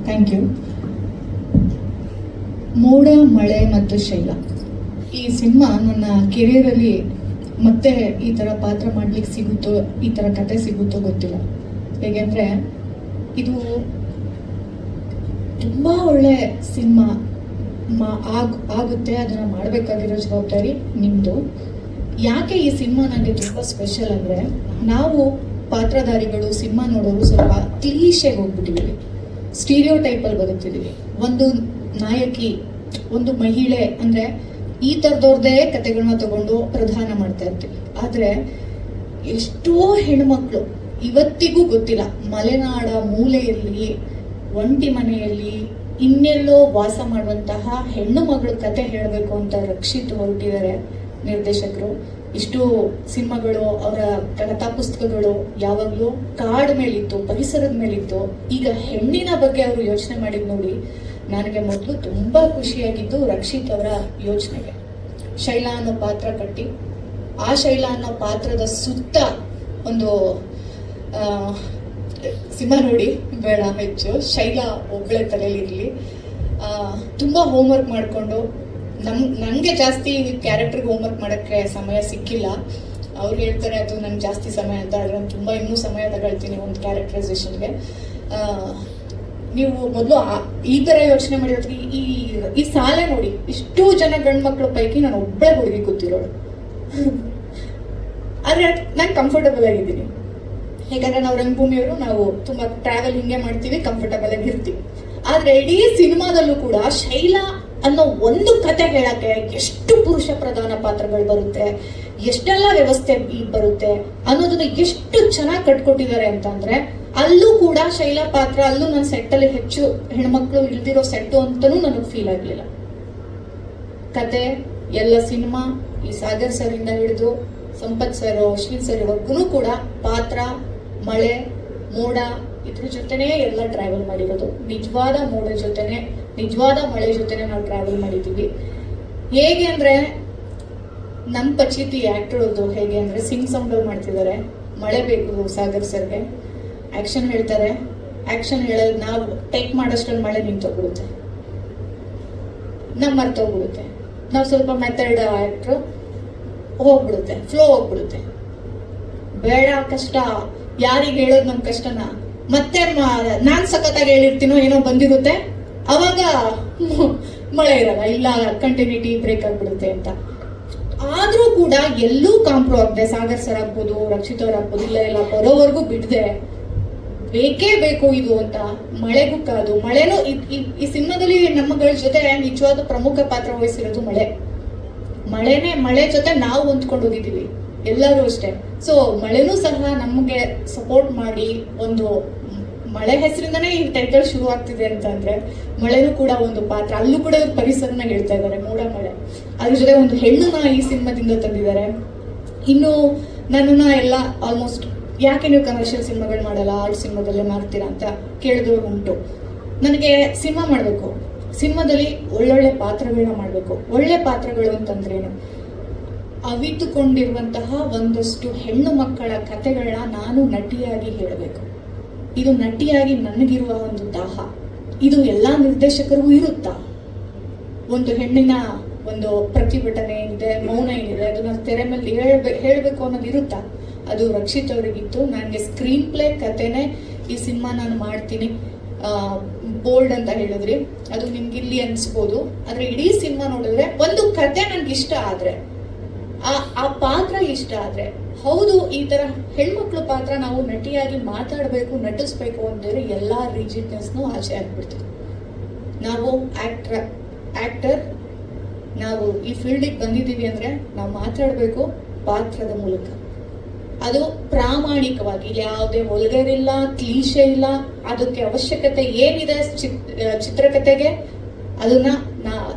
Thank you. ಮೋಡ, ಮಳೆ ಮತ್ತು ಶೈಲ ಈ ಸಿನಿಮಾ ನನ್ನ ಕೆರಿಯರಲ್ಲಿ ಮತ್ತೆ ಈ ಥರ ಪಾತ್ರ ಮಾಡ್ಲಿಕ್ಕೆ ಸಿಗುತ್ತೋ, ಈ ಥರ ಕತೆ ಸಿಗುತ್ತೋ ಗೊತ್ತಿಲ್ಲ. ಹೇಗೆಂದರೆ ಇದು ತುಂಬ ಒಳ್ಳೆ ಸಿನಿಮಾ ಆಗುತ್ತೆ. ಅದನ್ನು ಮಾಡಬೇಕಾಗಿರೋ ಜವಾಬ್ದಾರಿ ನಿಮ್ಮದು. ಯಾಕೆ ಈ ಸಿನಿಮಾ ನನಗೆ ತುಂಬ ಸ್ಪೆಷಲ್ ಅಂದರೆ, ನಾವು ಪಾತ್ರಧಾರಿಗಳು ಸಿನಿಮಾ ನೋಡೋರು ಸ್ವಲ್ಪ ಕ್ಲೀಶೆಗೆ ಹೋಗ್ಬಿಟ್ಟಿದ್ದೀವಿ, ಸ್ಟೀರಿಯೋ ಟೈಪಲ್ಲಿ ಬದುಕ್ತಿದ್ದೀವಿ. ಒಂದು ನಾಯಕಿ, ಒಂದು ಮಹಿಳೆ ಅಂದರೆ ಈ ಥರದವ್ರದ್ದೇ ಕತೆಗಳನ್ನ ತಗೊಂಡು ಪ್ರಧಾನ ಮಾಡ್ತಾ ಇರ್ತೀವಿ. ಆದರೆ ಎಷ್ಟೋ ಹೆಣ್ಮಕ್ಳು ಇವತ್ತಿಗೂ ಗೊತ್ತಿಲ್ಲ, ಮಲೆನಾಡ ಮೂಲೆಯಲ್ಲಿ, ಒಂಟಿ ಮನೆಯಲ್ಲಿ, ಇನ್ನೆಲ್ಲೋ ವಾಸ ಮಾಡುವಂತಹ ಹೆಣ್ಣು ಮಗಳ ಕತೆ ಹೇಳಬೇಕು ಅಂತ ರಕ್ಷಿತ್ ಹೊರಟಿದ್ದಾರೆ ನಿರ್ದೇಶಕರು. ಇಷ್ಟು ಸಿನಿಮಾಗಳು, ಅವರ ಕಥಾ ಪುಸ್ತಕಗಳು ಯಾವಾಗಲೂ ಕಾಡು ಮೇಲಿತ್ತು, ಪರಿಸರದ ಮೇಲಿತ್ತು. ಈಗ ಹೆಣ್ಣಿನ ಬಗ್ಗೆ ಅವರು ಯೋಚನೆ ಮಾಡಿದ್ ನೋಡಿ ನನಗೆ ಮೊದಲು ತುಂಬ ಖುಷಿಯಾಗಿದ್ದು ರಕ್ಷಿತ್ ಅವರ ಯೋಚನೆಗೆ. ಶೈಲಾ ಅನ್ನೋ ಪಾತ್ರ ಕಟ್ಟಿ, ಆ ಶೈಲಾ ಅನ್ನೋ ಪಾತ್ರದ ಸುತ್ತ ಒಂದು ಸಿನಿಮಾ ನೋಡಿ ಬೇಡ ಹೆಚ್ಚು, ಶೈಲಾ ಒಬ್ಬಳೆ ತಲೆಯಲ್ಲಿರಲಿ. ತುಂಬ ಹೋಮ್ವರ್ಕ್ ಮಾಡಿಕೊಂಡು, ನನಗೆ ಜಾಸ್ತಿ ಕ್ಯಾರೆಕ್ಟರ್ಗೆ ಹೋಮ್ವರ್ಕ್ ಮಾಡೋಕ್ಕೆ ಸಮಯ ಸಿಕ್ಕಿಲ್ಲ. ಅವ್ರು ಹೇಳ್ತಾರೆ ಅದು ನಂಗೆ ಜಾಸ್ತಿ ಸಮಯ ಅಂತ, ಆದರೆ ನಾನು ತುಂಬ ಇನ್ನೂ ಸಮಯ ತಗೊಳ್ತೀನಿ ಒಂದು ಕ್ಯಾರೆಕ್ಟರೈಸೇಷನ್ಗೆ. ನೀವು ಮೊದಲು ಈ ಥರ ಯೋಚನೆ ಮಾಡಿರೋದ್ರಿ ಈ ಸಾಲೆ ನೋಡಿ, ಇಷ್ಟು ಜನ ಗಂಡು ಮಕ್ಕಳ ಪೈಕಿ ನಾನು ಒಬ್ಬಳೆ ಹುಡುಗಿ ಕೂತಿರೋಳು. ಆದರೆ ನಾನು ಕಂಫರ್ಟಬಲ್ ಆಗಿದ್ದೀನಿ. ಯಾಕಂದ್ರೆ ನಾವು ರಂಗಭೂಮಿಯವರು, ನಾವು ತುಂಬ ಟ್ರಾವೆಲ್ ಹಿಂಗೆ ಮಾಡ್ತೀವಿ, ಕಂಫರ್ಟಬಲ್ ಆಗಿ ಇರ್ತೀವಿ. ಆದರೆ ಇಡೀ ಸಿನಿಮಾದಲ್ಲೂ ಕೂಡ ಶೈಲಾ ಅನ್ನೋ ಒಂದು ಕತೆ ಹೇಳಕ್ಕೆ ಎಷ್ಟು ಪುರುಷ ಪ್ರಧಾನ ಪಾತ್ರಗಳು ಬರುತ್ತೆ, ಎಷ್ಟೆಲ್ಲ ವ್ಯವಸ್ಥೆ ಬರುತ್ತೆ ಅನ್ನೋದನ್ನ ಎಷ್ಟು ಚೆನ್ನಾಗಿ ಕಟ್ಕೊಟ್ಟಿದ್ದಾರೆ ಅಂತಂದ್ರೆ, ಅಲ್ಲೂ ಕೂಡ ಶೈಲಾ ಪಾತ್ರ, ಅಲ್ಲೂ ನನ್ನ ಸೆಟ್ಟಲ್ಲಿ ಹೆಚ್ಚು ಹೆಣ್ಮಕ್ಳು ಇಲ್ದಿರೋ ಸೆಟ್ಟು ಅಂತನೂ ನನಗೆ ಫೀಲ್ ಆಗ್ಲಿಲ್ಲ. ಕತೆ ಎಲ್ಲ ಸಿನಿಮಾ, ಈ ಸಾಗರ್ ಸರ್ ಇಂದ ಹಿಡಿದು ಸಂಪತ್ ಸರ್, ಅಶ್ವಿನ್ ಸರ್ ಇವರೆಗೂ ಕೂಡ ಪಾತ್ರ, ಮಳೆ, ಮೋಡ ಇದ್ರ ಜೊತೆನೆ ಎಲ್ಲ ಟ್ರಾವೆಲ್ ಮಾಡಿರೋದು. ನಿಜವಾದ ಮೋಡ ಜೊತೆನೆ, ನಿಜವಾದ ಮಳೆ ಜೊತೆನೆ ನಾವು ಟ್ರಾವೆಲ್ ಮಾಡಿದ್ದೀವಿ. ಹೇಗೆ ಅಂದ್ರೆ ನಮ್ಮ ಪಚಿತಿ ಆಕ್ಟರ್ದು ಹೇಗೆ ಅಂದ್ರೆ ಸಿಂಗ್ ಸೌಂಡ್ ಮಾಡ್ತಿದ್ದಾರೆ. ಮಳೆ ಬೇಕು ಸಾಗರ್ ಸರ್ಗೆ, ಆಕ್ಷನ್ ಹೇಳ್ತಾರೆ, ಆಕ್ಷನ್ ಹೇಳೋದು ನಾವು ಟೇಕ್ ಮಾಡೋಷ್ಟ್ರಲ್ಲಿ ಮಳೆ ನಿಂತೋಗ್ಬಿಡುತ್ತೆ, ನಮ್ಮ ಮರ್ತೋಗ್ಬಿಡುತ್ತೆ. ನಾವು ಸ್ವಲ್ಪ ಮೆಥಡ್ ಆಕ್ಟ್ರು ಹೋಗ್ಬಿಡುತ್ತೆ, ಫ್ಲೋ ಹೋಗ್ಬಿಡುತ್ತೆ. ಬೇಡ ಕಷ್ಟ, ಯಾರಿಗೆ ಹೇಳೋದು ನಮ್ಮ ಕಷ್ಟನ, ಮತ್ತೆ ನಾನ್ ಸಖತ್ತಾಗಿ ಹೇಳಿರ್ತೀನೋ ಏನೋ ಬಂದಿರುತ್ತೆ, ಅವಾಗ ಮಳೆ ಇರಲ್ಲ, ಇಲ್ಲ ಕಂಟಿನ್ಯೂಟಿ ಬ್ರೇಕ್ ಆಗ್ಬಿಡುತ್ತೆ ಅಂತ. ಆದ್ರೂ ಕೂಡ ಎಲ್ಲೂ ಕಾಂಪ್ರೋ ಆಗದೆ, ಸಾಗರ್ ಸರ್ ಆಗ್ಬೋದು, ರಕ್ಷಿತ್ ಅವ್ರು ಆಗ್ಬೋದು, ಇಲ್ಲ ಬರೋವರೆಗೂ ಬಿಡದೆ ಬೇಕೇ ಬೇಕು ಇದು ಅಂತ ಮಳೆಗೂ ಕಾದು, ಮಳೆನೂ ಈ ಸಿನಿಮಾದಲ್ಲಿ ನಮ್ಮಗಳ ಜೊತೆ ನಿಜವಾದ ಪ್ರಮುಖ ಪಾತ್ರ ವಹಿಸಿರೋದು ಮಳೆ. ಮಳೆ ಜೊತೆ ನಾವು ಹೊಂದ್ಕೊಂಡು ಹೋಗಿದ್ದೀವಿ ಎಲ್ಲರೂ ಅಷ್ಟೇ. ಸೊ ಮಳೆನೂ ಸಹ ನಮಗೆ ಸಪೋರ್ಟ್ ಮಾಡಿ, ಒಂದು ಮಳೆ ಹೆಸರಿಂದನೇ ಈ ಟೈಟಲ್ ಶುರು ಆಗ್ತಿದೆ ಅಂತಂದ್ರೆ ಮಳೆನೂ ಕೂಡ ಒಂದು ಪಾತ್ರ. ಅಲ್ಲೂ ಕೂಡ ಪರಿಸರನ ಹೇಳ್ತಾ ಇದ್ದಾರೆ, ಮೋಡ ಮಳೆ. ಅದ್ರ ಜೊತೆ ಒಂದು ಹೆಣ್ಣನ್ನ ಈ ಸಿನಿಮಾದಿಂದ ತಂದಿದ್ದಾರೆ. ಇನ್ನು ನನ್ನನ್ನ ಎಲ್ಲ ಆಲ್ಮೋಸ್ಟ್ ಯಾಕೆ ನೀವು ಕಮರ್ಷಿಯಲ್ ಸಿನಿಮಾಗಳು ಮಾಡಲ್ಲ, ಆರ್ಟ್ ಸಿನಿಮಾದಲ್ಲೇ ಮಾಡ್ತೀರಾ ಅಂತ ಕೇಳಿದವ್ರು ಉಂಟು. ನನಗೆ ಸಿನಿಮಾ ಮಾಡಬೇಕು, ಸಿನಿಮಾದಲ್ಲಿ ಒಳ್ಳೊಳ್ಳೆ ಪಾತ್ರಗಳನ್ನ ಮಾಡಬೇಕು. ಒಳ್ಳೆ ಪಾತ್ರಗಳು ಅಂತಂದ್ರೇನು, ಅವಿತುಕೊಂಡಿರುವಂತಹ ಒಂದಷ್ಟು ಹೆಣ್ಣು ಮಕ್ಕಳ ಕಥೆಗಳನ್ನ ನಾನು ನಟಿಯಾಗಿ ಹೇಳಬೇಕು. ಇದು ನಟಿಯಾಗಿ ನನಗಿರುವ ಒಂದು ದಾಹ. ಇದು ಎಲ್ಲಾ ನಿರ್ದೇಶಕರಿಗೂ ಇರುತ್ತಾ? ಒಂದು ಹೆಣ್ಣಿನ ಒಂದು ಪ್ರತಿಭಟನೆ ಏನಿದೆ, ಮೌನ ಏನಿದೆ, ಅದನ್ನ ತೆರೆ ಮೇಲೆ ಹೇಳ್ಬೇಕು ಅನ್ನೋದು ಇರುತ್ತಾ? ಅದು ರಕ್ಷಿತ್ ಅವರಿಗಿತ್ತು. ನನಗೆ ಸ್ಕ್ರೀನ್ ಪ್ಲೇ ಕತೆನೆ ಈ ಸಿನಿಮಾ ನಾನು ಮಾಡ್ತೀನಿ, ಬೋಲ್ಡ್ ಅಂತ ಹೇಳಿದ್ರಿ, ಅದು ನಿಮ್ಗೆ ಇಲ್ಲಿ ಅನ್ಸ್ಬೋದು. ಆದ್ರೆ ಇಡೀ ಸಿನಿಮಾ ನೋಡಿದ್ರೆ ಒಂದು ಕತೆ ನನ್ಗೆ ಇಷ್ಟ ಆದ್ರೆ, ಆ ಪಾತ್ರ ಇಷ್ಟ ಆದ್ರೆ, ಹೌದು ಈ ತರ ಹೆಣ್ಮಕ್ಳು ಪಾತ್ರ ನಾವು ನಟಿಯಾಗಿ ಮಾತಾಡ್ಬೇಕು, ನಟಿಸ್ಬೇಕು ಅಂದ್ರೆ ಎಲ್ಲಾ ರಿಜಿಡ್ನೆಸ್ನು ಆಚೆ ಆಗ್ಬಿಡ್ತೀವಿ. ನಾವು ಆಕ್ಟರ್ ನಾವು ಈ ಫೀಲ್ಡಿಗೆ ಬಂದಿದ್ದೀವಿ ಅಂದ್ರೆ ನಾವು ಮಾತಾಡ್ಬೇಕು ಪಾತ್ರದ ಮೂಲಕ. ಅದು ಪ್ರಾಮಾಣಿಕವಾಗಿ, ಯಾವುದೇ ವಲ್ಗರ್ ಇಲ್ಲ, ಕ್ಲೀಶೆ ಇಲ್ಲ. ಅದಕ್ಕೆ ಅವಶ್ಯಕತೆ ಏನಿದೆ ಚಿತ್ರಕಥೆಗೆ, ಅದನ್ನ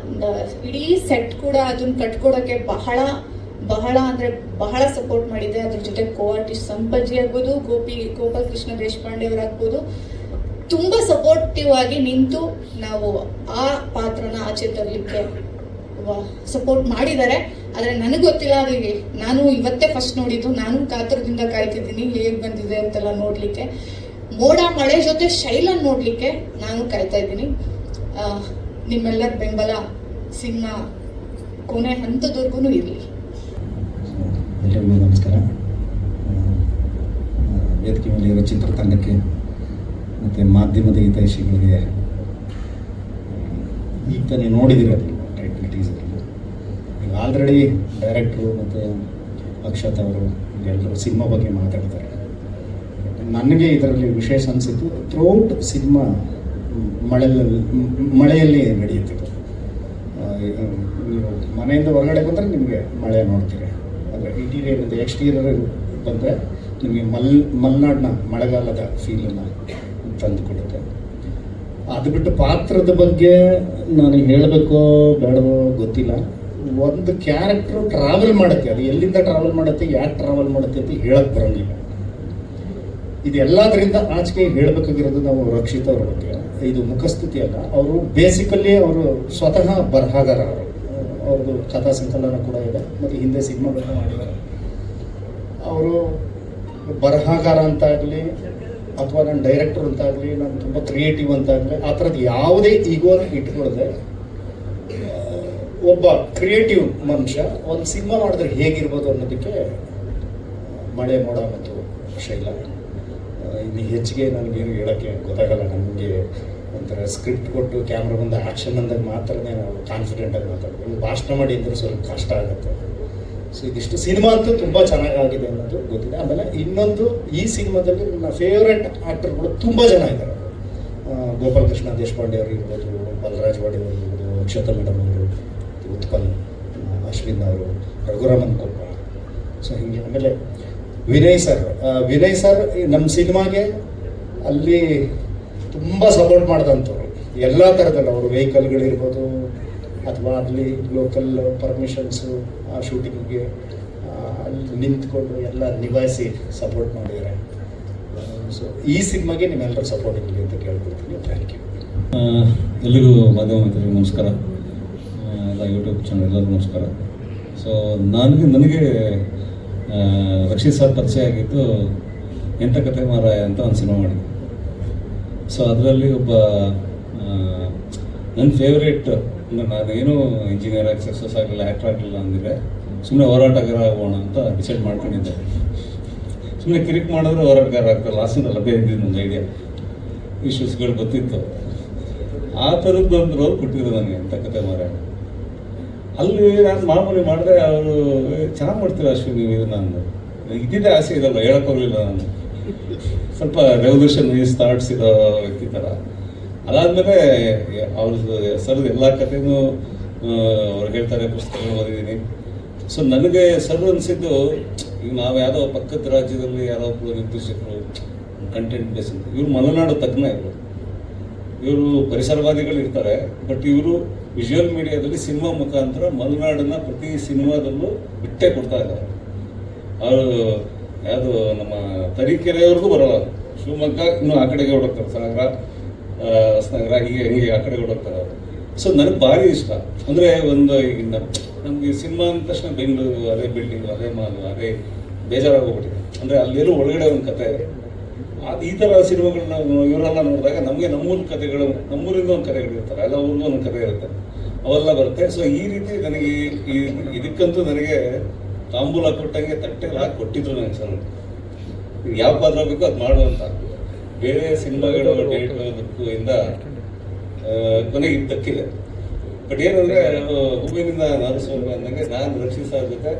ಇಡೀ ಸೆಟ್ ಕೂಡ ಅದನ್ನ ಕಟ್ಕೊಡೋಕೆ ಬಹಳ ಅಂದ್ರೆ ಬಹಳ ಸಪೋರ್ಟ್ ಮಾಡಿದೆ. ಅದ್ರ ಜೊತೆ ಕೋ ಆರ್ಟಿಸ್ಟ್ ಸಂಪಜ್ಜಿ ಆಗ್ಬೋದು, ಗೋಪಾಲ್ ಕೃಷ್ಣ ದೇಶಪಾಂಡೆ ಅವರಾಗ್ಬೋದು, ತುಂಬಾ ಸಪೋರ್ಟಿವ್ ಆಗಿ ನಿಂತು ನಾವು ಆ ಪಾತ್ರನ ಆಚೆ ತರಲಿಕ್ಕೆ ಸಪೋರ್ಟ್ ಮಾಡಿದ್ದಾರೆ. ಆದ್ರೆ ನನಗೆ ಗೊತ್ತಿಲ್ಲ, ಅದಕ್ಕೆ ನಾನು ಇವತ್ತೇ ಫಸ್ಟ್ ನೋಡಿದ್ದು, ನಾನು ಕಾತರದಿಂದ ಕಾಯ್ತಿದ್ದೀನಿ ಹೇಗೆ ಬಂದಿದೆ ಅಂತೆಲ್ಲ ನೋಡ್ಲಿಕ್ಕೆ. ಮೋಡ ಮಳೆ ಜೊತೆ ಶೈಲನ್ ನೋಡ್ಲಿಕ್ಕೆ ನಾನು ಕಾಯ್ತಾ ಇದ್ದೀನಿ. ನಿಮ್ಮೆಲ್ಲರ ಬೆಂಬಲ ಸಿನಿಮಾ ಕೊನೆ ಹಂತದವರೆಗೂ ಇರಲಿ. ಎಲ್ಲರಿಗೂ ನಮಸ್ಕಾರ. ವೇದಿಕೆ ಮೇಲೆ ಇರೋ ಚಿತ್ರತಂಡಕ್ಕೆ ಮತ್ತು ಮಾಧ್ಯಮದ ಹಿತೈಷಿಗಳಿಗೆ ಈಗ ತಾನೇ ನೋಡಿದಿರೋದು ಟೈಟಲ್ ಟೀಸರಲ್ಲಿ. ಈಗ ಆಲ್ರೆಡಿ ಡೈರೆಕ್ಟ್ರು ಮತ್ತು ಅಕ್ಷತ್ ಅವರು ಎಲ್ಲರೂ ಸಿನಿಮಾ ಬಗ್ಗೆ ಮಾತಾಡ್ತಾರೆ. ನನಗೆ ಇದರಲ್ಲಿ ವಿಶೇಷ ಅನಿಸಿದ್ದು ಥ್ರೂಔಟ್ ಸಿನಿಮಾ ಮಳೆಯಲ್ಲಿ ನಡೆಯುತ್ತಿತ್ತು. ನೀವು ಮನೆಯಿಂದ ಹೊರಗಡೆ ಬಂದರೆ ನಿಮಗೆ ಮಳೆ ನೋಡ್ತೀರಿ, ಅಂದರೆ ಇಂಟೀರಿಯರ್ ಮತ್ತು ಎಕ್ಸ್ಟೀರಿಯರ್ ಬಂದರೆ ನಿಮಗೆ ಮಲೆನಾಡಿನ ಮಳೆಗಾಲದ ಫೀಲನ್ನು ತಂದು ಕೊಡುತ್ತೆ. ಅದು ಬಿಟ್ಟು ಪಾತ್ರದ ಬಗ್ಗೆ ನಾನು ಹೇಳಬೇಕೋ ಬೇಡವೋ ಗೊತ್ತಿಲ್ಲ. ಒಂದು ಕ್ಯಾರೆಕ್ಟ್ರು ಟ್ರಾವೆಲ್ ಮಾಡುತ್ತೆ, ಅದು ಎಲ್ಲಿಂದ ಟ್ರಾವೆಲ್ ಮಾಡುತ್ತೆ, ಯಾಕೆ ಟ್ರಾವೆಲ್ ಮಾಡುತ್ತೆ ಅಂತ ಹೇಳಕ್ಕೆ ಬರೋಂಗಿಲ್ಲ. ಇದೆಲ್ಲದರಿಂದ ಆಚೆಗೆ ಹೇಳಬೇಕಾಗಿರೋದು ನಾವು ರಕ್ಷಿತ್ ಅವ್ರ ಬಗ್ಗೆ. ಇದು ಮುಖಸ್ತುತಿ ಅಲ್ಲ, ಅವರು ಬೇಸಿಕಲಿ ಅವರು ಸ್ವತಃ ಬರಹಗಾರ. ಅವ್ರದ್ದು ಕಥಾ ಸಂಕಲನ ಕೂಡ ಇದೆ ಮತ್ತು ಹಿಂದೆ ಸಿನಿಮಾಗಳನ್ನ ಮಾಡಿದ್ದಾರೆ. ಅವರು ಬರಹಗಾರ ಅಂತಾಗಲಿ ಅಥವಾ ನಾನು ಡೈರೆಕ್ಟರ್ ಅಂತಾಗಲಿ, ನಾನು ತುಂಬ ಕ್ರಿಯೇಟಿವ್ ಅಂತಾಗಲಿ ಆ ಥರದ್ದು ಯಾವುದೇ ಈಗೋನ ಇಟ್ಕೊಳ್ಳದೆ ಒಬ್ಬ ಕ್ರಿಯೇಟಿವ್ ಮನುಷ್ಯ ಒಂದು ಸಿನಿಮಾ ಮಾಡಿದ್ರೆ ಹೇಗಿರ್ಬೋದು ಅನ್ನೋದಕ್ಕೆ ಮಳೆ ಮೋಡ ಮತ್ತು ಶೈಲ. ಇನ್ನು ಹೆಚ್ಚಿಗೆ ನನಗೇನು ಹೇಳೋಕ್ಕೆ ಗೊತ್ತಾಗಲ್ಲ. ನಮಗೆ ಒಂಥರ ಸ್ಕ್ರಿಪ್ಟ್ ಕೊಟ್ಟು ಕ್ಯಾಮ್ರಾ ಬಂದು ಆ್ಯಕ್ಷನ್ ಅಂದಾಗ ಮಾತ್ರನೇ ನಾವು ಕಾನ್ಫಿಡೆಂಟಾಗಿ ಮಾತಾಡ್ತೀವಿ. ಭಾಷಣ ಮಾಡಿ ಅಂದರೆ ಸ್ವಲ್ಪ ಕಷ್ಟ ಆಗುತ್ತೆ. ಸೊ ಇದಿಷ್ಟು ಸಿನಿಮಾ ಅಂತೂ ತುಂಬ ಚೆನ್ನಾಗಿದೆ ಅನ್ನೋದು ಗೊತ್ತಿದೆ. ಆಮೇಲೆ ಇನ್ನೊಂದು, ಈ ಸಿನಿಮಾದಲ್ಲಿ ನನ್ನ ಫೇವ್ರೆಟ್ ಆ್ಯಕ್ಟರ್ಗಳು ತುಂಬ ಜನ ಇದ್ದಾರೆ. ಗೋಪಾಲಕೃಷ್ಣ ದೇಶಪಾಂಡೆ ಅವರು ಇರ್ಬೋದು, ಬಲರಾಜ್ ವಾಡಿ ಅವರು ಇರ್ಬೋದು, ಅಕ್ಷತಾ ಮೇಡಮ್ ಅವರು, ಉತ್ಪಲ್, ಅಶ್ವಿನ್ ಅವರು, ರಘುರಾಮನ್ ಕೊಪ್ಪ. ಸೊ ಹೀಗೆ ಆಮೇಲೆ ವಿನಯ್ ಸರ್ ನಮ್ಮ ಸಿನಿಮಾಗೆ ಅಲ್ಲಿ ತುಂಬ ಸಪೋರ್ಟ್ ಮಾಡಿದಂಥವ್ರು ಎಲ್ಲ ಥರದಲ್ಲ. ಅವರು ವೆಹಿಕಲ್ಗಳಿರ್ಬೋದು ಅಥವಾ ಅಲ್ಲಿ ಲೋಕಲ್ ಪರ್ಮಿಷನ್ಸು, ಆ ಶೂಟಿಂಗಿಗೆ ಅಲ್ಲಿ ನಿಂತ್ಕೊಂಡು ಎಲ್ಲ ನಿಭಾಯಿಸಿ ಸಪೋರ್ಟ್ ಮಾಡಿದ್ದಾರೆ. ಸೊ ಈ ಸಿನಿಮಾಗೆ ನಿಮ್ಮೆಲ್ಲರೂ ಸಪೋರ್ಟ್ ಇರಲಿ ಅಂತ ಕೇಳ್ಕೊಳ್ತೀನಿ. Thank you. ಎಲ್ಲಿಗೂ ಮಾಧ್ಯಮ ಮಿತ್ರರಿಗೆ ನಮಸ್ಕಾರ, ಎಲ್ಲ ಯೂಟ್ಯೂಬ್ ಚಾನಲ್ ಎಲ್ಲರಿಗೂ ನಮಸ್ಕಾರ. ಸೊ ನನಗೆ ರಕ್ಷಿತ್ ಸರ್ ಪರಿಚಯ ಆಗಿದ್ದು ಎಂಥ ಕತೆ ಮಾರಾಯ ಅಂತ ಒಂದು ಸಿನಿಮಾ ಮಾಡಿದ್ದೆ. ಸೊ ಅದರಲ್ಲಿ ಒಬ್ಬ ನನ್ನ ಫೇವ್ರೇಟ್, ಅಂದರೆ ನಾನೇನು ಇಂಜಿನಿಯರ್ ಆಗಿ ಸಕ್ಸಸ್ ಆಗಲಿಲ್ಲ, ಆ್ಯಕ್ಟರ್ ಆಗಲಿಲ್ಲ ಅಂದರೆ ಸುಮ್ಮನೆ ಹೋರಾಟಗಾರ ಆಗೋಣ ಅಂತ ಡಿಸೈಡ್ ಮಾಡ್ಕೊಂಡಿದ್ದೆ. ಸುಮ್ಮನೆ ಕಿರಿಕ್ ಮಾಡಿದ್ರೆ ಹೋರಾಟಗಾರ ಆಗ್ತಾರೆ, ಲಾಸ್ಟಿಂದ ಅದೇ ಇದ್ದಿದ್ದು ಒಂದು ಐಡಿಯಾ, ಇಶ್ಯೂಸ್ಗಳು ಗೊತ್ತಿತ್ತು. ಆ ಥರದ್ದೊಂದು ರೋಲ್ ಕೊಟ್ಟಿದ್ರು ನನಗೆ ಎಂಥ ಕತೆ ಮಾರಾಯ. ಅಲ್ಲಿ ನಾನು ಮಾಮೂಲಿ ಮಾಡಿದೆ, ಅವರು ಚೆನ್ನಾಗಿ ಮಾಡ್ತೀರ ಅಶ್ವಿನ್ ನೀವು ಇದು. ನಾನು ಇದ್ದಿದ್ದೇ ಆಸೆ ಇದಲ್ಲ, ಹೇಳೋಕ್ಕೋಗಲಿಲ್ಲ. ನಾನು ಸ್ವಲ್ಪ ರೆವಲ್ಯೂಷನ್ ಥಾಟ್ಸ್ ಇರೋ ವ್ಯಕ್ತಿ ಥರ. ಅದಾದಮೇಲೆ ಅವ್ರದ್ದು ಸರ್ದು ಎಲ್ಲ ಕಥೆನೂ ಅವ್ರು ಹೇಳ್ತಾರೆ, ಪುಸ್ತಕಗಳು ಓದಿದ್ದೀನಿ. ಸೊ ನನಗೆ ಸರ್ ಅನಿಸಿದ್ದು, ಈಗ ನಾವು ಯಾವುದೋ ಪಕ್ಕದ ರಾಜ್ಯದಲ್ಲಿ ಯಾರೋ ಒಬ್ಬರು ನಿರ್ದೇಶಕರು ಕಂಟೆಂಟ್ ಬೇಸ್ ಅಂತ, ಇವರು ಮಲೆನಾಡು ತಜ್ಞ. ಇವರು ಪರಿಸರವಾದಿಗಳು ಇರ್ತಾರೆ, ಬಟ್ ಇವರು ವಿಜುವಲ್ ಮೀಡಿಯಾದಲ್ಲಿ ಸಿನಿಮಾ ಮುಖಾಂತರ ಮಲೆನಾಡನ್ನ ಪ್ರತಿ ಸಿನಿಮಾದಲ್ಲೂ ಬಿಟ್ಟೇ ಕೊಡ್ತಾ ಇದ್ದಾರೆ. ಅವರು ಯಾವುದು ನಮ್ಮ ತರೀಕೆರೆಯವರೆಗೂ ಬರೋಲ್ಲ, ಶಿವಮೊಗ್ಗ ಇನ್ನೂ ಆ ಕಡೆಗೆ ಹೊಡೋಗ್ತಾರೆ, ಸಾಗರ, ಹೊಸನಗರ, ಹೀಗೆ ಆ ಕಡೆಗೆ ಹೊಡೋಗ್ತಾರೆ ಅವರು. ಸೊ ನನಗೆ ಭಾರಿ ಇಷ್ಟ. ಅಂದರೆ ಒಂದು ಈಗ ನಮಗೆ ಸಿನಿಮಾ ಅಂದ ತಕ್ಷಣ ಬೆಂಗಳೂರು, ಅದೇ ಬಿಲ್ಡಿಂಗು, ಅದೇ ಮಾಲು, ಅದೇ ಬೇಜಾರಾಗೋಗ್ಬಿಟ್ಟಿದೆ. ಅಂದರೆ ಅಲ್ಲಿರೋ ಒಳಗಡೆ ಒಂದು ಕತೆ. ಅದು ಈ ಥರ ಸಿನಿಮಾಗಳನ್ನ ಇವರೆಲ್ಲ ನೋಡಿದಾಗ ನಮಗೆ ನಮ್ಮೂರ ಕಥೆಗಳು, ನಮ್ಮೂರಿಂದ ಒಂದು ಕಥೆಗಳಿರ್ತಾರೆ, ಎಲ್ಲ ಊರಿಗೂ ಒಂದು ಕಥೆ ಇರುತ್ತೆ, ಅವೆಲ್ಲ ಬರುತ್ತೆ. ಸೊ ಈ ರೀತಿ ನನಗೆ ಇದಕ್ಕಂತೂ ನನಗೆ ತಾಂಬೂಲ ಕೊಟ್ಟಂಗೆ ತಟ್ಟೆಲ್ಲ ಹಾಕಿ ಕೊಟ್ಟಿದ್ರು ನನಗೆ ಸರ್. ಯಾವ ಪಾತ್ರ ಬೇಕೋ ಅದು ಮಾಡುವಂತ. ಬೇರೆ ಸಿನಿಮಾಗಳು ಡೇಟು ಇಂದ ಕೊನೆಗೆ ಇದು ದಕ್ಕಿದೆ. ಬಟ್ ಏನಂದರೆ ಹೂವಿನಿಂದ ನಾರಿಸುವಂಗೆ ಅಂದಂಗೆ ನಾನು ರಕ್ಷಿತ್ ಸರ್ ಜೊತೆ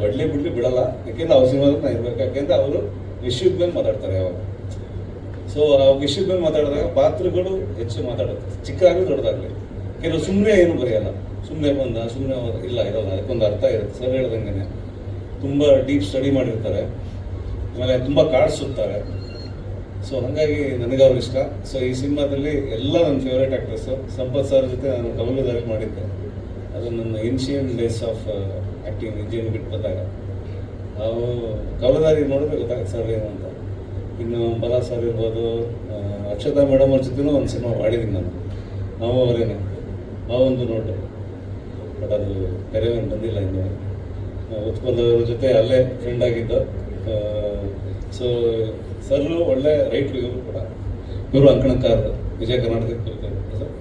ಒಳ್ಳೆ ಬಿಡಲ್ಲ, ಯಾಕೆಂದ್ರೆ ಅವ್ರ ಸಿನಿಮಾದಲ್ಲಿ ನಾನು ಇರ್ಬೇಕು. ಯಾಕೆಂದರೆ ಅವರು ವಿಷಯದ ಮೇಲೆ ಮಾತಾಡ್ತಾರೆ ಯಾವಾಗ. ಸೊ ಆ ವಿಷಯದ ಮೇಲೆ ಮಾತಾಡಿದಾಗ ಪಾತ್ರಗಳು ಹೆಚ್ಚು ಮಾತಾಡುತ್ತೆ, ಚಿಕ್ಕದಾಗಲಿ ದೊಡ್ಡದಾಗಲಿ. ಕೆಲವು ಸುಮ್ಮನೆ ಏನು ಬರೆಯಲ್ಲ, ಸುಮ್ಮನೆ ಬಂದ ಸುಮ್ಮನೆ ಇಲ್ಲ ಇರೋಲ್ಲ, ಅದಕ್ಕೊಂದು ಅರ್ಥ ಇರುತ್ತೆ. ಸರ್ ಹೇಳ್ದಂಗೆ ತುಂಬ ಡೀಪ್ ಸ್ಟಡಿ ಮಾಡಿರ್ತಾರೆ, ಆಮೇಲೆ ತುಂಬ ಕಾರ್ಡ್ಸ್ ಸುತ್ತಾರೆ. ಸೊ ಹಾಗಾಗಿ ನನಗೆ ಅವ್ರು ಇಷ್ಟ. ಸೊ ಈ ಸಿನಿಮಾದಲ್ಲಿ ಎಲ್ಲ ನನ್ನ ಫೇವ್ರೇಟ್ ಆ್ಯಕ್ಟರ್ಸು. ಸಂಪತ್ ಸರ್ ಜೊತೆ ನಾನು ಕವಲುದಾರಿ ಮಾಡಿದ್ದೆ, ಅದು ನನ್ನ initial days of acting engineering ಬಿಟ್ಟು ಬಂದಾಗ. ನಾವು ಕವಲುದಾರಿ ನೋಡಿದ್ರೆ ಗೊತ್ತಾಗುತ್ತೆ ಸರ್ ಏನು ಅಂತ. ಇನ್ನು ಬಲ ಸರ್ ಇರ್ಬೋದು, ಅಕ್ಷತಾ ಮೇಡಮ್ ಅವ್ರ ಜೊತೆನೂ ಒಂದು ಸಿನಿಮಾ ಮಾಡಿದ್ದೀನಿ ನಾನು, ನಾವು ಅವರೇನೆ ಆ ಒಂದು ನೋಟು. ಬಟ್ ಅದು ಕರೆವೇನು ಬಂದಿಲ್ಲ ಇನ್ನು. ಉತ್ಪಲ್ ಅವ್ರ ಜೊತೆ ಅಲ್ಲೇ ಫ್ರೆಂಡ್ ಆಗಿದ್ದು. ಸೊ ಸರ್ ಒಳ್ಳೆ ರೈಟ್ರು ಇವರು ಕೂಡ. ಇವರು ಅಂಕಣಕಾರರು, ವಿಜಯ ಕರ್ನಾಟಕಕ್ಕೆ ಕಲಿತಾರೆ ಸರ್.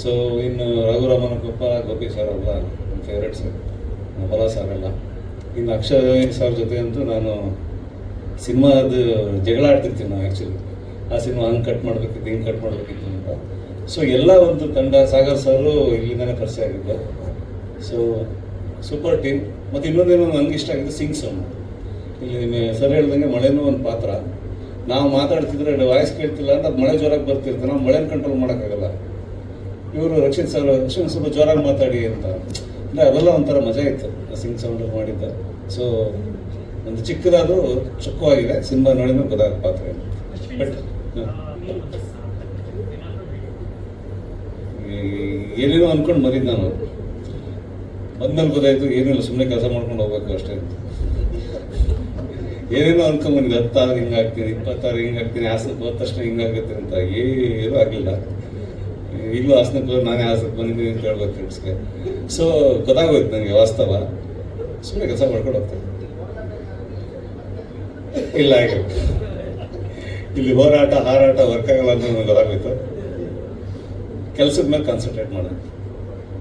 ಸೊ ಇನ್ನು ರಘುರಾಮನಕೊಪ್ಪ, ಗೋಪಿ ಸರ್ ಅಲ್ಲ ನನ್ನ ಫೇವ್ರೇಟ್ ಸರ್, ಹೊಲ ಸರ್ ಎಲ್ಲ. ಇನ್ನು ಅಕ್ಷಯ್ ಸರ್ ಜೊತೆ ಅಂತೂ ನಾನು ಸಿನಿಮಾದ ಜಗಳ ಆಡ್ತಿರ್ತೀನಿ ನಾವು ಆ್ಯಕ್ಚುಲಿ. ಆ ಸಿನಿಮಾ ಹಂಗೆ ಕಟ್ ಮಾಡಬೇಕಿತ್ತು, ಹಿಂಗೆ ಕಟ್ ಮಾಡಬೇಕಿತ್ತು ಅಂತ. ಸೊ ಎಲ್ಲ ಒಂದು ತಂಡ, ಸಾಗರ್ ಸರು ಇಲ್ಲಿಂದನೇ ಪರಿಚಯ ಆಗಿದ್ದು. So super team. ಮತ್ತು ಇನ್ನೊಂದೇನೋ ನನಗೆ ಇಷ್ಟ ಆಗಿದ್ದು ಸಿಂಗ್ ಸೌಂಡ್. ಇಲ್ಲಿ ಸರ್ ಹೇಳ್ದಂಗೆ ಮಳೆನೂ ಒಂದು ಪಾತ್ರ. ನಾವು ಮಾತಾಡ್ತಿದ್ರೆ ವಾಯ್ಸ್ ಕೇಳ್ತಿಲ್ಲ ಅಂತ ಅದು ಮಳೆ ಜೋರಾಗಿ ಬರ್ತಿರ್ತೀವಿ, ನಾವು ಮಳೆನ ಕಂಟ್ರೋಲ್ ಮಾಡೋಕ್ಕಾಗಲ್ಲ. ಇವರು ರಕ್ಷಿತ್ ಸರ್ ಸ್ವಲ್ಪ ಜೋರಾಗಿ ಮಾತಾಡಿ ಅಂತ, ಅಂದರೆ ಅವೆಲ್ಲ ಒಂಥರ ಮಜಾ ಇತ್ತು ಸಿಂಗ್ ಸೌಂಡ್ ಮಾಡಿದ್ದ. ಸೊ ಒಂದು ಚಿಕ್ಕದಾದರೂ ಚೊಕ್ಕವಾಗಿದೆ, ಸಿನಿಮಾ ನೋಡಿದ್ರೆ ಗೊತ್ತಾಗ ಪಾತ್ರ. ಬಟ್ ಏನೇನೋ ಅಂದ್ಕೊಂಡು ಮರಿದ್ದು ನಾನು, ಬಂದ್ಮೇಲೆ ಗೊತ್ತಾಯ್ತು ಏನಿಲ್ಲ, ಸುಮ್ಮನೆ ಕೆಲಸ ಮಾಡ್ಕೊಂಡು ಹೋಗ್ಬೇಕು ಅಷ್ಟೇ. ಏನೇನೋ ಅನ್ಕೊಂಬಂದಿದ್ದೆ, 10 ಆದ್ರೆ ಹಿಂಗಾಗ್ತೀನಿ, 20 ಆದ್ರೆ ಹಿಂಗಾಗ್ತೀನಿ, ಹಾಸನಕ್ಕೆ ಹೋದ ತಕ್ಷಣ ಹಿಂಗಾಗುತ್ತೆ ಅಂತ. ಏನೂ ಆಗಲಿಲ್ಲ. ಈಗಲೂ ಹಾಸನಕ್ಕೆ ನಾನೇ ಹಾಸನಕ್ಕೆ ಬಂದಿದ್ದೀನಿ ಅಂತ ಹೇಳ್ಬೇಕು ಫ್ರೆಂಡ್ಸ್ಗೆ. ಸೊ ಗೊತ್ತಾಗೋಯ್ತು ನನಗೆ ವಾಸ್ತವ, ಸುಮ್ಮನೆ ಕೆಲಸ ಮಾಡ್ಕೊಂಡು ಹೋಗ್ತೇನೆ. ಇಲ್ಲ ಈಗ ಇಲ್ಲಿ ಹೋರಾಟ ಹಾರಾಟ ವರ್ಕ್ ಆಗಲ್ಲ ಅಂತ ನನಗೆ ಗೊತ್ತಾಗೋಯ್ತು. ಕೆಲಸದ ಮೇಲೆ ಕಾನ್ಸಂಟ್ರೇಟ್ ಮಾಡೋದು.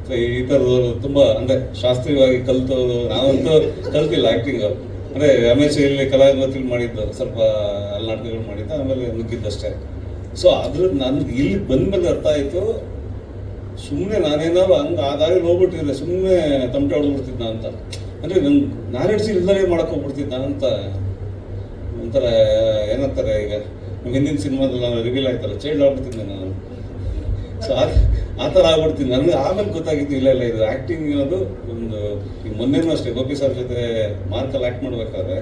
ಸೊ ಈ ಥರದವರು ತುಂಬ ಅಂದರೆ ಶಾಸ್ತ್ರೀಯವಾಗಿ ಕಲಿತವರು. ನಾವಂತೂ ಕಲ್ತಿಲ್ಲ ಆ್ಯಕ್ಟಿಂಗು, ಅಂದರೆ ಇಲ್ಲಿ ಕಲಾವಿದಲ್ಲಿ ಮಾಡಿದ್ದು, ಸ್ವಲ್ಪ ಅಲ್ಲಿ ನಾಟಕಗಳು ಮಾಡಿದ್ದು, ಆಮೇಲೆ ನುಗ್ಗಿದ್ದಷ್ಟೇ. ಸೊ ಅದ್ರ ನನಗೆ ಇಲ್ಲಿ ಬಂದಮೇಲೆ ಅರ್ಥ ಆಯಿತು, ಸುಮ್ಮನೆ ನಾನೇನಾದ್ರು ಹಂಗೆ ಆದಾಗಿ ಹೋಗ್ಬಿಟ್ಟಿದ್ರೆ ಸುಮ್ಮನೆ ತಮಟೆ ಹೊಡೆದ್ಬಿಡ್ತಿದ್ದ ಅಂತ. ಅಂದರೆ ನಂಗೆ ನಾಲೆಡ್ಜ್ ಇಲ್ಲದೇ ಮಾಡೋಕ್ಕೋಗ್ಬಿಡ್ತಿದ್ದ ಅಂತ. ಒಂಥರ ಏನಂತಾರೆ, ಈಗ ಹಿಂದಿನ ಸಿನಿಮಾದಲ್ಲಿ ನಾನು ರಿವೀಲ್ ಆಯ್ತಲ್ಲ, ಚೈಲ್ಡ್ ಆಗ್ಬಿಡ್ತಿದ್ದೆ ನಾನು. ಸೊ ಆ ಥರ ಆಗ್ಬಿಡ್ತೀನಿ ನನಗೆ. ಆಮೇಲೆ ಗೊತ್ತಾಗಿತ್ತು, ಇಲ್ಲ ಇದು ಆ್ಯಕ್ಟಿಂಗ್ ಅನ್ನೋದು ಒಂದು. ಈಗ ಮೊನ್ನೆನೂ ಅಷ್ಟೇ ಗೋಪಿ ಸರ್ ಜೊತೆ ಮಾರ್ಕಲ್ಲಿ ಆ್ಯಕ್ಟ್ ಮಾಡಬೇಕಾದ್ರೆ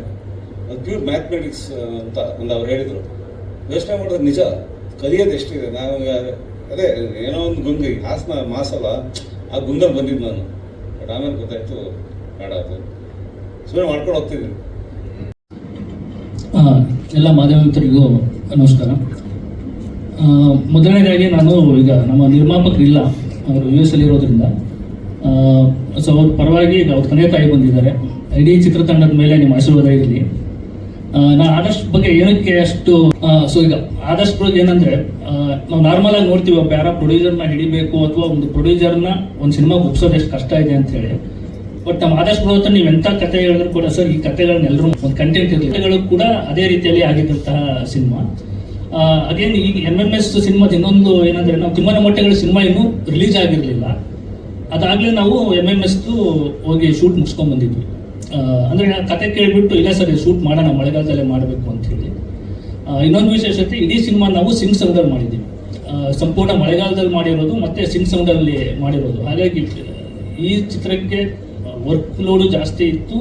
ಅದು ಪ್ಯೂರ್ ಮ್ಯಾಥಮೆಟಿಕ್ಸ್ ಅಂತ ಒಂದು ಅವ್ರು ಹೇಳಿದರು. ಯೋಚನೆ ಮಾಡೋದು ನಿಜ, ಕಲಿಯೋದು ಎಷ್ಟಿದೆ. ನಾವು ಅದೇ ಏನೋ ಒಂದು ಗುಂಗ, ಈಗ ಹಾಸನ ಮಾಸಲ್ಲ, ಆ ಗುಂಗಲ್ಲಿ ಬಂದಿದ್ದು ನಾನು. ಬಟ್ ಆಮೇಲೆ ಗೊತ್ತಾಯ್ತು ಬೇಡ, ಅದು ಸುಮ್ಮನೆ ಮಾಡ್ಕೊಂಡು ಹೋಗ್ತಿದ್ದೀನಿ. ಎಲ್ಲ ಮಾಧ್ಯಮ ಮಿತ್ರರಿಗೂ ನಮಸ್ಕಾರ. ಮೊದಲನೇದಾಗಿ ನಾನು ಈಗ ನಮ್ಮ ನಿರ್ಮಾಪಕರಿಲ್ಲ, ಅವರು US ಅಲ್ಲಿ ಇರೋದ್ರಿಂದ, ಸೊ ಅವ್ರ ಪರವಾಗಿ ಈಗ ಅವ್ರ ತಂದೆ ತಾಯಿ ಬಂದಿದ್ದಾರೆ. ಇಡೀ ಚಿತ್ರತಂಡದ ಮೇಲೆ ನಿಮ್ಮ ಆಶೀರ್ವಾದ ಇರಲಿ. ನಾನು ಆದಷ್ಟು ಬಗ್ಗೆ ಏನಕ್ಕೆ ಅಷ್ಟು ಸೊ ಈಗ ಆದಷ್ಟು ಬಗ್ಗೆ ಏನಂದ್ರೆ, ನಾವು ನಾರ್ಮಲ್ ಆಗಿ ನೋಡ್ತೀವಿ ಒಬ್ಬ ಯಾರ ಪ್ರೊಡ್ಯೂಸರ್ನ ಹಿಡಿಬೇಕು ಅಥವಾ ಒಂದು ಪ್ರೊಡ್ಯೂಸರ್ನ ಒಂದು ಸಿನಿಮಾಗೆ ಒಪ್ಸೋದು ಎಷ್ಟು ಕಷ್ಟ ಇದೆ ಅಂತ ಹೇಳಿ. ಬಟ್ ನಮ್ಮ ಆದಷ್ಟು ಬರುತ್ತೆ, ನೀವು ಎಂಥ ಕತೆ ಹೇಳಿದ್ರು ಕೂಡ ಸರ್, ಈ ಕತೆಗಳನ್ನ ಎಲ್ಲರೂ ಒಂದು ಕಂಟೆಂಟ್ ಇರಲಿ ಕೂಡ ಅದೇ ರೀತಿಯಲ್ಲಿ ಆಗಿದ್ದಂತಹ ಸಿನಿಮಾ. ಅಗೇನ್ ಈಗ MMS ಸಿನಿಮಾದ ಇನ್ನೊಂದು ಏನಂದ್ರೆ, ನಾವು ತಿಮ್ಮನ ಮೊಟ್ಟೆಗಳ ಸಿನಿಮಾ ಇನ್ನೂ ರಿಲೀಸ್ ಆಗಿರಲಿಲ್ಲ. ಅದಾಗಲೇ ನಾವು MMS ಹೋಗಿ ಶೂಟ್ ಮುಗಿಸ್ಕೊಂಡು ಬಂದಿದ್ವಿ. ಅಂದರೆ ಕತೆ ಕೇಳಿಬಿಟ್ಟು ಇಲ್ಲ ಸರ್ ಶೂಟ್ ಮಾಡೋಣ, ಮಳೆಗಾಲದಲ್ಲೇ ಮಾಡಬೇಕು ಅಂತ ಹೇಳಿ. ಇನ್ನೊಂದು ವಿಶೇಷತೆ, ಇಡೀ ಸಿನಿಮಾ ನಾವು ಸಿಂಗ್ ಸೌಂಡಲ್ಲಿ ಮಾಡಿದ್ದೀವಿ. ಸಂಪೂರ್ಣ ಮಳೆಗಾಲದಲ್ಲಿ ಮಾಡಿರೋದು ಮತ್ತು ಸಿಂಗ್ ಸೌಂಡಲ್ಲಿ ಮಾಡಿರೋದು. ಹಾಗಾಗಿ ಈ ಚಿತ್ರಕ್ಕೆ ವರ್ಕ್ ಲೋಡು ಜಾಸ್ತಿ ಇತ್ತು.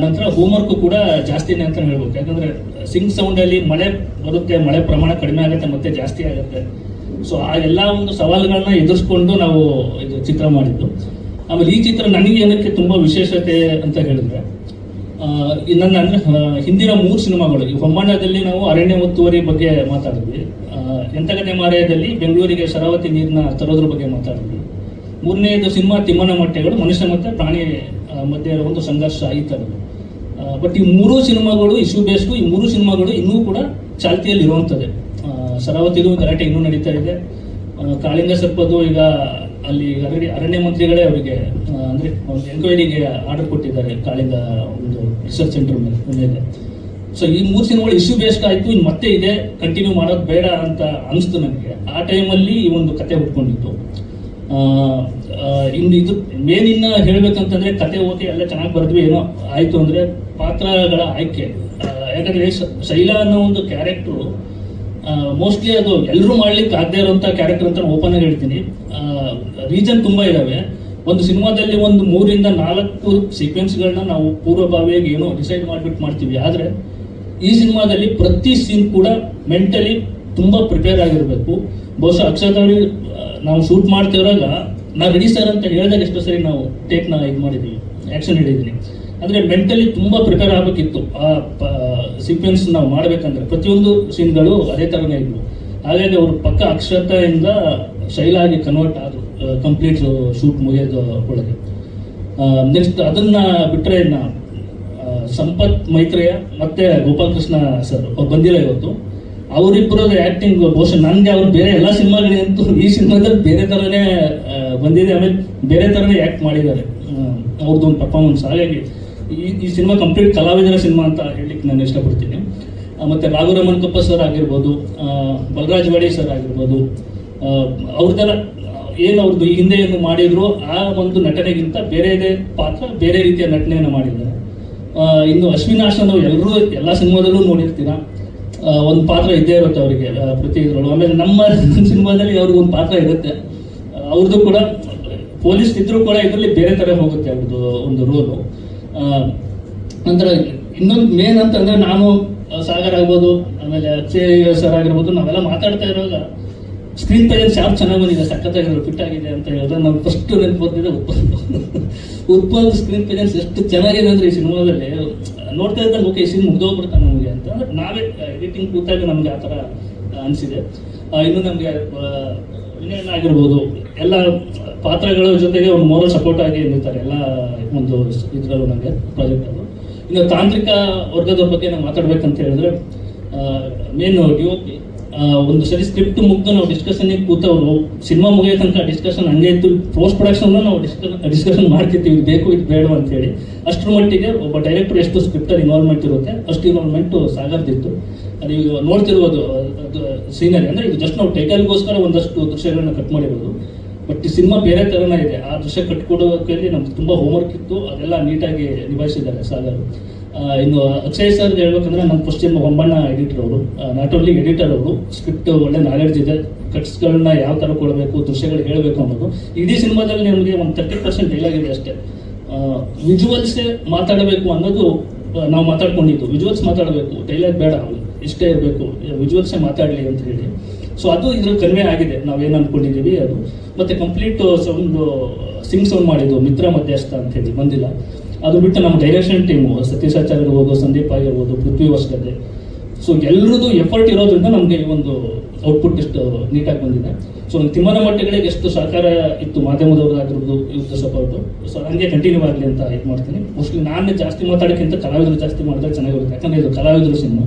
ನಂತರ ಹೋಮ್ವರ್ಕ್ ಕೂಡ ಜಾಸ್ತಿನೇ ಅಂತ ಹೇಳ್ಬೇಕು. ಯಾಕಂದರೆ ಸಿಂಗ್ ಸೌಂಡಲ್ಲಿ ಮಳೆ ಬರುತ್ತೆ, ಮಳೆ ಪ್ರಮಾಣ ಕಡಿಮೆ ಆಗುತ್ತೆ ಮತ್ತೆ ಜಾಸ್ತಿ ಆಗುತ್ತೆ. ಸೊ ಆ ಎಲ್ಲ ಒಂದು ಸವಾಲುಗಳನ್ನ ಎದುರಿಸ್ಕೊಂಡು ನಾವು ಇದು ಚಿತ್ರ ಮಾಡಿದ್ದು. ಆಮೇಲೆ ಈ ಚಿತ್ರ ನನಗೆ ಏನಕ್ಕೆ ತುಂಬ ವಿಶೇಷತೆ ಅಂತ ಹೇಳಿದ್ರೆ, ನನ್ನ ಅಂದರೆ ಹಿಂದಿನ 3 ಸಿನಿಮಾಗಳು, ಈ ಹೊಮ್ಮಣ್ಣದಲ್ಲಿ ನಾವು ಅರಣ್ಯ ಒತ್ತುವರಿ ಬಗ್ಗೆ ಮಾತಾಡಿದ್ವಿ, ಎಂತಗದೆ ಮಾರಾಯದಲ್ಲಿ ಬೆಂಗಳೂರಿಗೆ ಶರಾವತಿ ನೀರನ್ನ ತರೋದ್ರ ಬಗ್ಗೆ ಮಾತಾಡಿದ್ವಿ. 3ನೇದು ಸಿನಿಮಾ ತಿಮ್ಮನ ಮೊಟ್ಟೆಗಳು, ಮನುಷ್ಯ ಮತ್ತು ಪ್ರಾಣಿ ಮಧ್ಯೆ ಇರೋ ಒಂದು ಸಂಘರ್ಷ ಈ ಥರದ್ದು. ಬಟ್ ಈ 3 ಸಿನಿಮಾಗಳು ಇಶ್ಯೂ ಬೇಸ್ಡು, ಈ 3 ಸಿನಿಮಾಗಳು ಇನ್ನೂ ಕೂಡ ಚಾಲ್ತಿಯಲ್ಲಿ ಇರುವಂಥದ್ದೇ. ಶರಾವತಿದು ಗಲಾಟೆ ಇನ್ನೂ ನಡೀತಾ ಇದೆ. ಕಾಳಿಂಗ ಸರ್ಪದ್ದು ಈಗ ಅಲ್ಲಿ ಅರಣ್ಯ ಮಂತ್ರಿಗಳೇ ಅವರಿಗೆ ಅಂದರೆ ಒಂದು ಎಂಕ್ವೈರಿಗೆ ಆರ್ಡರ್ ಕೊಟ್ಟಿದ್ದಾರೆ ಕಾಳಿಂಗ ಒಂದು ರಿಸರ್ಚ್ ಸೆಂಟರ್ ಮೇಲೆ. ಸೊ ಈ 3 ಸಿನಿಮಾಗಳು ಇಶ್ಯೂ ಬೇಸ್ಡ್ ಆಯಿತು. ಇನ್ನು ಮತ್ತೆ ಇದೆ ಕಂಟಿನ್ಯೂ ಮಾಡೋದು ಬೇಡ ಅಂತ ಅನಿಸ್ತು ನನಗೆ. ಆ ಟೈಮಲ್ಲಿ ಈ ಒಂದು ಕತೆ ಹುಟ್ಕೊಂಡಿತ್ತು. ಇನ್ನು ಇದು ಮೇನ್ ಇನ್ನು ಹೇಳ್ಬೇಕಂತಂದ್ರೆ, ಕತೆ ಓಕೆ ಎಲ್ಲ ಚೆನ್ನಾಗಿ ಬರೆದ್ವಿ, ಏನೋ ಆಯಿತು ಅಂದರೆ ಪಾತ್ರಗಳ ಆಯ್ಕೆ. ಯಾಕಂದರೆ ಶೈಲಾ ಅನ್ನೋ ಒಂದು ಕ್ಯಾರೆಕ್ಟ್ರು ಮೋಸ್ಟ್ಲಿ ಅದು ಎಲ್ಲರೂ ಮಾಡ್ಲಿಕ್ಕೆ ಆಗದೆ ಇರೋಂಥ ಕ್ಯಾರೆಕ್ಟರ್ ಅಂತ ಓಪನ್ ಆಗಿ ಹೇಳ್ತೀನಿ. ರೀಸನ್ ತುಂಬ ಇದ್ದಾವೆ. ಒಂದು ಸಿನಿಮಾದಲ್ಲಿ ಒಂದು 3 ರಿಂದ 4 ಸೀಕ್ವೆನ್ಸ್ಗಳನ್ನ ನಾವು ಪೂರ್ವಭಾವಿಯಾಗಿ ಏನೋ ಡಿಸೈಡ್ ಮಾಡಿಬಿಟ್ಟು ಮಾಡ್ತೀವಿ. ಆದರೆ ಈ ಸಿನಿಮಾದಲ್ಲಿ ಪ್ರತಿ ಸೀನ್ ಕೂಡ ಮೆಂಟಲಿ ತುಂಬ ಪ್ರಿಪೇರ್ ಆಗಿರಬೇಕು. ಬಹುಶಃ ಅಕ್ಷತವ್ರಿಗೆ ನಾವು ಶೂಟ್ ಮಾಡ್ತಿರುವಾಗ ನಾನು ರೆಡಿ ಸರ್ ಅಂತ ಹೇಳಿದಾಗ ಎಷ್ಟೋ ಸರಿ ನಾವು ಟೇಕ್ನ ಇದು ಮಾಡಿದ್ದೀವಿ, ಆ್ಯಕ್ಷನ್ ಹಿಡಿದೀನಿ. ಅಂದರೆ ಮೆಂಟಲಿ ತುಂಬ ಪ್ರಿಪೇರ್ ಆಗಬೇಕಿತ್ತು ಆ ಸೀಕ್ವೆನ್ಸ್ ನಾವು ಮಾಡಬೇಕಂದ್ರೆ. ಪ್ರತಿಯೊಂದು ಸೀನ್ಗಳು ಅದೇ ಥರನೇ ಇದ್ವು. ಹಾಗಾಗಿ ಅವರು ಪಕ್ಕ ಅಕ್ಷತೆಯಿಂದ ಶೈಲಾಗಿ ಕನ್ವರ್ಟ್ ಆದರು ಕಂಪ್ಲೀಟ್ ಶೂಟ್ ಮುಗಿಯೋದು ಒಳಗೆ. ನೆಕ್ಸ್ಟ್ ಅದನ್ನು ಬಿಟ್ಟರೆ ಸಂಪತ್ ಮೈತ್ರೇಯ ಮತ್ತೆ ಗೋಪಾಲಕೃಷ್ಣ ಸರ್ ಅವ್ರು ಬಂದಿಲ್ಲ ಇವತ್ತು. ಅವರಿಬ್ಬರದ ಆ್ಯಕ್ಟಿಂಗ್ ಬಹುಶಃ ನನಗೆ ಅವ್ರು ಬೇರೆ ಎಲ್ಲ ಸಿನಿಮಾಗಳಿಗಂತೂ ಈ ಸಿನಿಮಾದಲ್ಲಿ ಬೇರೆ ಥರನೇ ಬಂದಿದೆ, ಆಮೇಲೆ ಬೇರೆ ಥರನೇ ಆ್ಯಕ್ಟ್ ಮಾಡಿದ್ದಾರೆ. ಅವ್ರದ್ದು ಒಂದು ಪರ್ಫಾರ್ಮೆನ್ಸ್. ಹಾಗಾಗಿ ಈ ಸಿನಿಮಾ ಕಂಪ್ಲೀಟ್ ಕಲಾವಿದರ ಸಿನಿಮಾ ಅಂತ ಹೇಳಲಿಕ್ಕೆ ನಾನು ಇಷ್ಟಪಡ್ತೀನಿ. ಮತ್ತು ರಾಘುರಮನ್ ಕಪ್ಪ ಸರ್ ಆಗಿರ್ಬೋದು, ಬಲರಾಜ್ ವಾಡಿ ಸರ್ ಆಗಿರ್ಬೋದು, ಅವ್ರದ್ದೆಲ್ಲ ಏನು ಅವ್ರದ್ದು ಈ ಹಿಂದೆ ಏನು ಮಾಡಿದ್ರು ಆ ಒಂದು ನಟನೆಗಿಂತ ಬೇರೆದೇ ಪಾತ್ರ, ಬೇರೆ ರೀತಿಯ ನಟನೆಯನ್ನು ಮಾಡಿದ್ದಾರೆ. ಇನ್ನು ಅಶ್ವಿನ್ ಆಶನ್ ನಾವು ಎಲ್ಲರೂ ಎಲ್ಲ ಸಿನಿಮಾದಲ್ಲೂ ನೋಡಿರ್ತೀರ, ಒಂದು ಪಾತ್ರ ಇದ್ದೇ ಇರುತ್ತೆ ಅವರಿಗೆ ಪ್ರತಿ ಇದರಲ್ಲೂ. ಆಮೇಲೆ ನಮ್ಮ ಸಿನಿಮಾದಲ್ಲಿ ಅವ್ರಿಗೆ ಒಂದು ಪಾತ್ರ ಇರುತ್ತೆ, ಅವ್ರದ್ದು ಕೂಡ ಪೊಲೀಸ್ ಇದ್ರೂ ಕೂಡ ಇದರಲ್ಲಿ ಬೇರೆ ಥರ ಹೋಗುತ್ತೆ ಅವ್ರದ್ದು ಒಂದು ರೋಲು. ನಂತರ ಇನ್ನೊಂದು ಮೇನ್ ಅಂತಂದರೆ ನಾನು ಸಾಗರ್ ಆಗ್ಬೋದು, ಆಮೇಲೆ ಅಕ್ಷಯ್ ಸರ್ ಆಗಿರ್ಬೋದು, ನಾವೆಲ್ಲ ಮಾತಾಡ್ತಾ ಇರುವಾಗ ಸ್ಕ್ರೀನ್ ಪ್ರೆಸೆನ್ಸ್ ಯಾರು ಚೆನ್ನಾಗಿ ಬಂದಿದೆ, ಸಖತ್ತಾಗಿರೋ ಫಿಟ್ ಆಗಿದೆ ಅಂತ ಹೇಳಿದ್ರೆ ನಾವು ಫಸ್ಟ್ ನೆನಪು ಬರ್ತಿದೆ ಉತ್ಪಲ್ ಸ್ಕ್ರೀನ್ ಪ್ರೆಸೆನ್ಸ್ ಎಷ್ಟು ಚೆನ್ನಾಗಿದೆ ಅಂದರೆ ಈ ಸಿನಿಮಾದಲ್ಲಿ ನೋಡ್ತಾ ಇದ್ದಂಗೆ ಓಕೆ ಈ ಸಿನಿಮಾ ಮುಗ್ದೋಗ್ಬಿಡ್ತಾನೆ ನಮಗೆ ಅಂತ. ಅಂದರೆ ನಾವೇ ಎಡಿಟಿಂಗ್ ಕೂತಾಗ ನಮಗೆ ಆ ಥರ ಅನಿಸಿದೆ. ಇನ್ನು ನಮಗೆ ವಿನಯನ್ ಆಗಿರ್ಬೋದು, ಎಲ್ಲ ಪಾತ್ರಗಳ ಜೊತೆಗೆ ಒಂದು ಮೋರಲ್ ಸಪೋರ್ಟ್ ಆಗಿ ನಿಲ್ತಾರೆ ಎಲ್ಲ ಒಂದು ಇದರಲ್ಲೂ ನಮಗೆ ಪ್ರಾಜೆಕ್ಟಲ್ಲೂ. ಇನ್ನು ತಾಂತ್ರಿಕ ವರ್ಗದ ಬಗ್ಗೆ ನಾವು ಮಾತಾಡ್ಬೇಕಂತ ಹೇಳಿದ್ರೆ ಮೇನ್ DOP ಒಂದು ಸರಿ ಸ್ಕ್ರಿಪ್ಟ್ ಮುಗ್ದು ನಾವು ಡಿಸ್ಕಷನ್ಗೆ ಕೂತವರು ಸಿನಿಮಾ ಮುಗಿಯೋ ತನಕ ಡಿಸ್ಕಷನ್ ಹಂಗೆ ಇತ್ತು. ಪೋಸ್ಟ್ ಪ್ರೊಡಕ್ಷನ್ ನಾವು ಡಿಸ್ಕಷನ್ ಮಾಡ್ತಿರ್ತೀವಿ, ಇದು ಬೇಕು ಇದು ಬೇಡ ಅಂತ ಹೇಳಿ. ಅಷ್ಟರ ಮಟ್ಟಿಗೆ ಒಬ್ಬ ಡೈರೆಕ್ಟರ್ ಎಷ್ಟು ಸ್ಕ್ರಿಪ್ಟಲ್ಲಿ ಇನ್ವಾಲ್ವ್ಮೆಂಟ್ ಇರುತ್ತೆ ಅಷ್ಟು ಇನ್ವಾಲ್ವ್ಮೆಂಟು ಸಾಗರ್ದಿತ್ತು. ನೀವು ನೋಡ್ತಿರ್ಬೋದು ಸೀನರಿ, ಅಂದರೆ ಇದು ಜಸ್ಟ್ ನಾವು ಟೈಟಲ್ಗೋಸ್ಕರ ಒಂದಷ್ಟು ದೃಶ್ಯಗಳನ್ನ ಕಟ್ ಮಾಡಿರೋದು, ಬಟ್ ಈ ಸಿನಿಮಾ ಬೇರೆ ಥರನೇ ಇದೆ. ಆ ದೃಶ್ಯ ಕಟ್ಕೊಡೋಕೆ ನಮ್ಗೆ ತುಂಬ ಹೋಮ್ವರ್ಕ್ ಇತ್ತು, ಅದೆಲ್ಲ ನೀಟಾಗಿ ನಿಭಾಯಿಸಿದ್ದಾರೆ ಸಾಗರ್. ಇನ್ನು ಅಕ್ಷಯ್ ಸರ್ ಹೇಳ್ಬೇಕಂದ್ರೆ ನಮ್ಮ ಫಸ್ಟ್ ಸಿನಿಮಾ ಹೊಂಬಣ್ಣ ಎಡಿಟರ್ ಅವರು, ನಾಟ್ ಓನ್ಲಿ ಎಡಿಟರ್ ಅವರು, ಸ್ಕ್ರಿಪ್ಟ್ ಒಳ್ಳೆ ನಾಲೆಡ್ಜ್ ಇದೆ, ಕಟ್ಸ್ಗಳನ್ನ ಯಾವ ಥರ ಕೊಡಬೇಕು, ದೃಶ್ಯಗಳು ಹೇಳಬೇಕು ಅನ್ನೋದು. ಇಡೀ ಸಿನಿಮಾದಲ್ಲಿ ನಮಗೆ ಒಂದು 30% ಡೈಲಾಗ್ ಇದೆ ಅಷ್ಟೇ. ವಿಜುವಲ್ಸೇ ಮಾತಾಡಬೇಕು ಅನ್ನೋದು ನಾವು ಮಾತಾಡ್ಕೊಂಡಿದ್ದು, ವಿಜುವಲ್ಸ್ ಮಾತಾಡಬೇಕು, ಡೈಲಾಗ್ ಬೇಡ, ಇಷ್ಟೇ ಇರಬೇಕು, ವಿಜುವಲ್ಸೇ ಮಾತಾಡಲಿ ಅಂತ ಹೇಳಿ. ಸೊ ಅದು ಇದ್ರಲ್ಲಿ ಕನ್ವೆ ಆಗಿದೆ, ನಾವೇನು ಅಂದ್ಕೊಂಡಿದ್ದೀವಿ ಅದು. ಮತ್ತು ಕಂಪ್ಲೀಟ್ ಸೌಂಡ್ ಸಿಂಗ್ ಸೌಂಡ್ ಮಾಡಿದ್ದು ಮಿತ್ರ ಮಧ್ಯಸ್ಥ ಅಂತ ಹೇಳಿ ಬಂದಿಲ್ಲ. ಅದು ಬಿಟ್ಟು ನಮ್ಮ ಡೈರೆಕ್ಷನ್ ಟೀಮು ಸತೀಶ್ ಆಚಾರ್ಯ ಇರ್ಬೋದು, ಸಂದೀಪ್ ಆಗಿರ್ಬೋದು, ಪೃಥ್ವಿ ಹೊಸಗದ್ದೆ, ಸೊ ಎಲ್ಲರದ್ದು ಎಫರ್ಟ್ ಇರೋದ್ರಿಂದ ನಮಗೆ ಈ ಒಂದು ಔಟ್ಪುಟ್ ಇಷ್ಟು ನೀಟಾಗಿ ಬಂದಿದೆ. ಸೊ ತಿಮ್ಮನ ಮಟ್ಟಗಳಿಗೆ ಎಷ್ಟು ಸಹಕಾರ ಇತ್ತು ಮಾಧ್ಯಮದವ್ರದ್ದಾಗಿರ್ಬೋದು, ಇವ್ರದ್ದು ಸಪೋರ್ಟು, ಸೊ ಹಂಗೆ ಕಂಟಿನ್ಯೂ ಆಗಲಿ ಅಂತ ಇದು ಮಾಡ್ತೀನಿ. ಮೋಸ್ಟ್ಲಿ ನಾನು ಜಾಸ್ತಿ ಮಾತಾಡೋಕ್ಕಿಂತ ಕಲಾವಿದರು ಜಾಸ್ತಿ ಮಾಡಿದ್ರೆ ಚೆನ್ನಾಗಿರುತ್ತೆ, ಯಾಕಂದರೆ ಇದು ಕಲಾವಿದರು ಸಿನಿಮಾ.